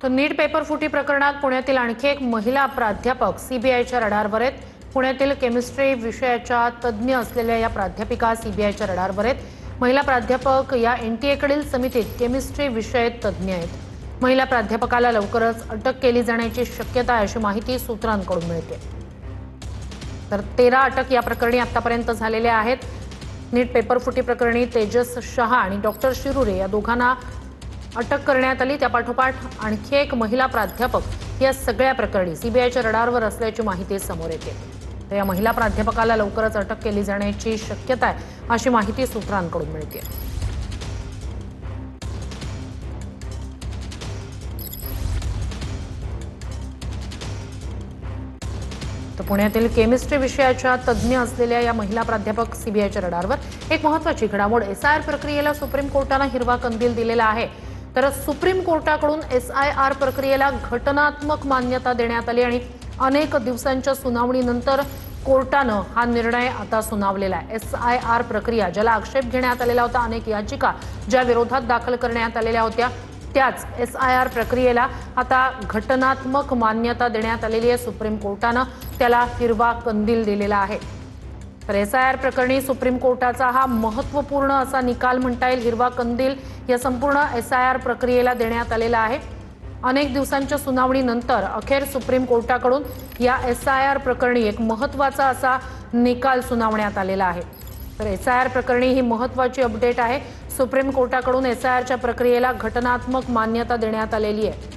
तर नीट पेपर फुटी प्रकरणात पुण्यातील आणखी एक महिला प्राध्यापक सीबीआयच्या रडारवर आहेत। पुण्यातील केमिस्ट्री विषयाच्या तज्ज्ञ असलेल्या या प्राध्यापिका सीबीआयच्या रडारवर आहेत। महिला प्राध्यापक या एनटीएकडील समितीत केमिस्ट्री विषय तज्ज्ञ आहेत। महिला प्राध्यापकाला लवकरच अटक केली जाण्याची शक्यता आहे अशी माहिती सूत्रांकडून मिळते। तर 13 अटक या प्रकरणी आतापर्यंत झालेल्या आहेत। नीट पेपर फुटी प्रकरणी तेजस शहा आणि डॉक्टर शिरुरे या दोघांना अटक करण्यात आली। त्यापाठोपाठ आणखी एक महिला प्राध्यापक या सगळ्या प्रकरणी सीबीआयच्या रडारवर असल्याची माहिती समोर येते। तर या महिला प्राध्यापकाला लवकरच अटक केली जाण्याची शक्यता आहे अशी माहिती सूत्रांकडून मिळते। तर पुण्यातील केमिस्ट्री विषयाच्या तज्ज्ञ असलेल्या या महिला प्राध्यापक सीबीआयच्या रडारवर एक महत्त्वाची घडामोड एसआयआर प्रक्रियेला सुप्रीम कोर्टाने हिरवा कंदील दिलेला आहे। तर सुप्रीम कोर्टाकडून एसआयआर प्रक्रियेला घटनात्मक मान्यता देण्यात आली आणि अनेक दिवसांच्या सुनावणीनंतर कोर्टाने हा निर्णय आता सुनावलेला आहे। एसआयआर प्रक्रिया ज्याला आक्षेप घेण्यात आलेला होता, अनेक याचिका ज्या विरोधात दाखल करण्यात आलेल्या होत्या, त्याच एसआयआर प्रक्रियेला आता घटनात्मक मान्यता देण्यात आलेली आहे। सुप्रीम कोर्टाने त्याला हिरवा कंदील दिलेला आहे। तर एसआयआर प्रकरणी सुप्रीम कोर्टाचा हा महत्त्वपूर्ण असा निकाल म्हणता येईल। हिरवा कंदील या संपूर्ण एसआयआर प्रक्रियेला देण्यात आलेला आहे। अनेक दिवसांच्या सुनावणीनंतर अखेर सुप्रीम कोर्टाकडून या एसआयआर प्रकरणी एक महत्त्वाचा असा निकाल सुनावण्यात आलेला आहे। तर एसआयआर प्रकरणी ही महत्त्वाची अपडेट आहे। सुप्रीम कोर्टाकडून एसआयआरच्या प्रक्रियेला घटनात्मक मान्यता देण्यात आलेली आहे।